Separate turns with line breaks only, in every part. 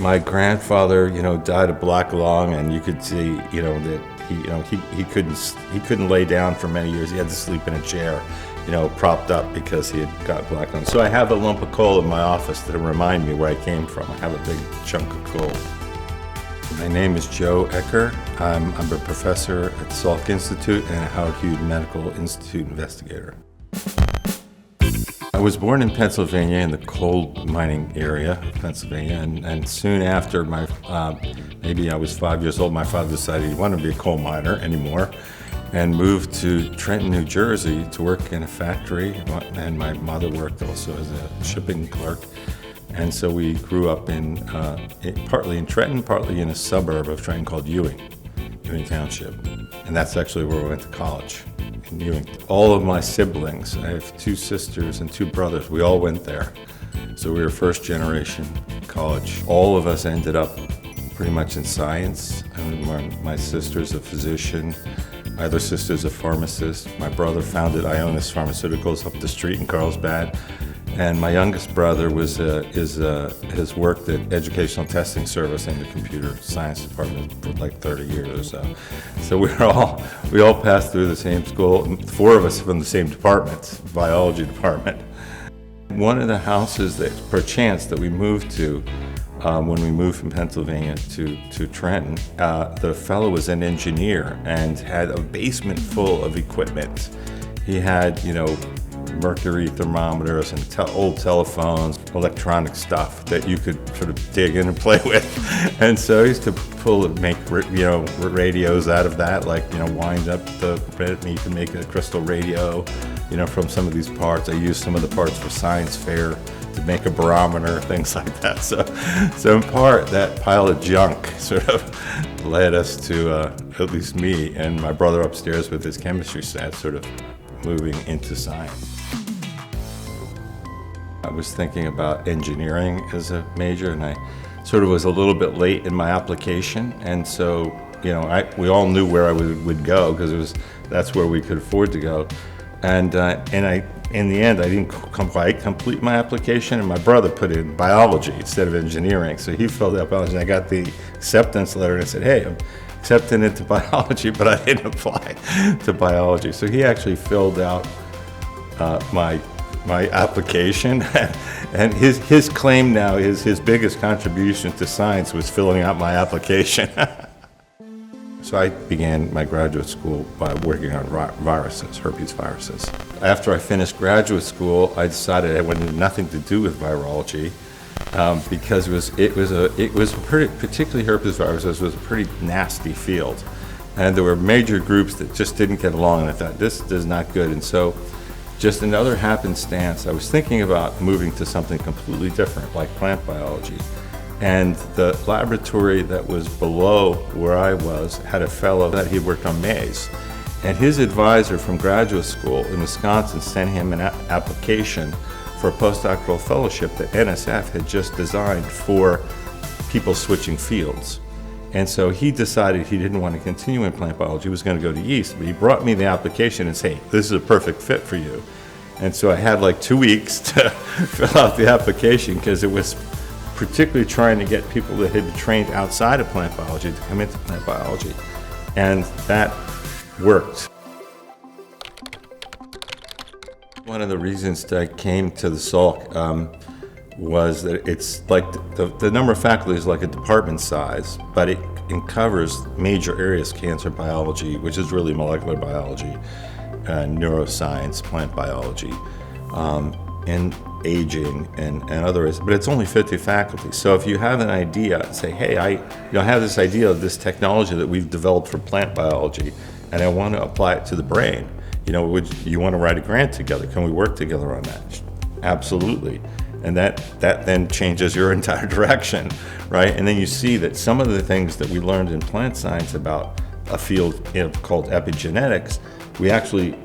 My grandfather, died of black lung, and you could see, that he couldn't lay down for many years. He had to sleep in a chair, propped up because he had got black lung. So I have a lump of coal in my office to remind me where I came from. I have a big chunk of coal. My name is Joe Ecker. I'm a professor at the Salk Institute and a Howard Hughes Medical Institute investigator. I was born in Pennsylvania, in the coal mining area of Pennsylvania, and soon after maybe I was 5 years old, my father decided he wanted to be a coal miner anymore and moved to Trenton, New Jersey to work in a factory, and my mother worked also as a shipping clerk. And so we grew up partly in Trenton, partly in a suburb of Trenton called Ewing Township. And that's actually where we went to college, in Ewing. All of my siblings, I have 2 sisters and 2 brothers, we all went there. So we were first generation college. All of us ended up pretty much in science. My sister's a physician, my other sister's a pharmacist. My brother founded Ionis Pharmaceuticals up the street in Carlsbad. And my youngest brother has worked at Educational Testing Service in the computer science department for like 30 years or so. So we all passed through the same school, 4 of us from the same department, biology department. One of the houses that, perchance, that we moved to when we moved from Pennsylvania to Trenton, the fellow was an engineer and had a basement full of equipment. He had, mercury thermometers and old telephones, electronic stuff that you could sort of dig in and play with. And so I used to make radios out of that, wind up the bit, and you can make a crystal radio, from some of these parts. I used some of the parts for science fair to make a barometer, things like that. So in part, that pile of junk sort of led us to, at least me and my brother upstairs with his chemistry set, sort of moving into science. I was thinking about engineering as a major, and I sort of was a little bit late in my application, and so we all knew where I would go because that's where we could afford to go, and in the end I didn't quite complete my application, and my brother put in biology instead of engineering, so he filled out biology. And I got the acceptance letter and I said, hey, I'm accepted into biology, but I didn't apply to biology. So he actually filled out my application, and his claim now is his biggest contribution to science was filling out my application. So I began my graduate school by working on viruses, herpes viruses. After I finished graduate school, I decided I wanted nothing to do with virology because it was particularly herpes viruses was a pretty nasty field, and there were major groups that just didn't get along, and I thought this is not good. And so, just another happenstance, I was thinking about moving to something completely different, like plant biology. And the laboratory that was below where I was had a fellow that he worked on maize. And his advisor from graduate school in Wisconsin sent him an application for a postdoctoral fellowship that NSF had just designed for people switching fields. And so he decided he didn't want to continue in plant biology, he was going to go to yeast, but he brought me the application and said, hey, this is a perfect fit for you. And so I had like 2 weeks to fill out the application because it was particularly trying to get people that had been trained outside of plant biology to come into plant biology. And that worked. One of the reasons that I came to the Salk was that it's like the number of faculty is like a department size, but it covers major areas: cancer biology, which is really molecular biology, neuroscience, plant biology, and aging and other areas. But it's only 50 faculty. So if you have an idea, say, hey, I have this idea of this technology that we've developed for plant biology, and I want to apply it to the brain. Would you want to write a grant together? Can we work together on that? Absolutely. And that then changes your entire direction, right? And then you see that some of the things that we learned in plant science about a field called epigenetics, we actually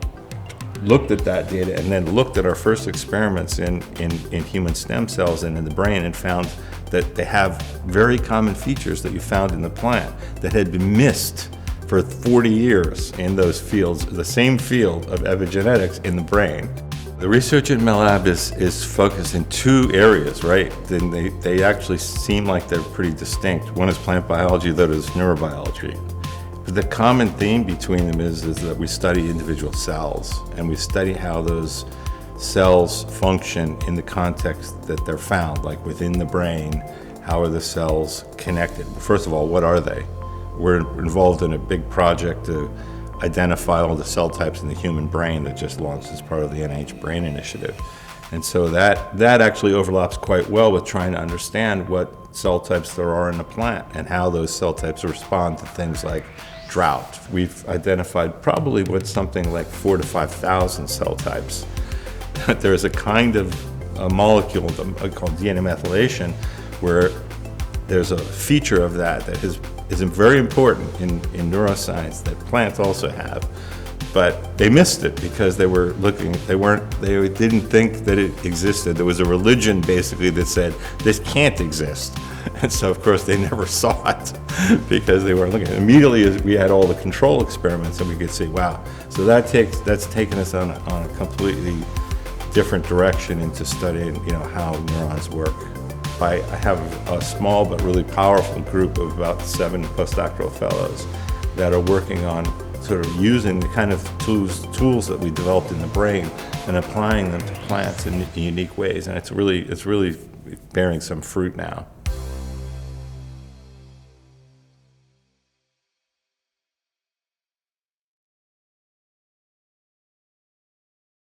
looked at that data and then looked at our first experiments in human stem cells and in the brain and found that they have very common features that you found in the plant that had been missed for 40 years in those fields, the same field of epigenetics in the brain. The research in my lab is focused in two areas, right? Then they actually seem like they're pretty distinct. One is plant biology, the other is neurobiology. But the common theme between them is that we study individual cells, and we study how those cells function in the context that they're found, like within the brain. How are the cells connected? First of all, what are they? We're involved in a big project to identify all the cell types in the human brain that just launched as part of the NIH Brain Initiative. And so that actually overlaps quite well with trying to understand what cell types there are in a plant and how those cell types respond to things like drought. We've identified probably something like 4,000 to 5,000 cell types. There's a kind of a molecule called DNA methylation where there's a feature of that is very important in neuroscience that plants also have, but they missed it because they didn't think that it existed. There was a religion basically that said this can't exist, and so of course they never saw it because they weren't looking. Immediately as we had all the control experiments, and we could see, wow. So that's taken us on a completely different direction into studying, how neurons work. I have a small but really powerful group of about 7 postdoctoral fellows that are working on sort of using the kind of tools that we developed in the brain and applying them to plants in unique ways, and it's really bearing some fruit now.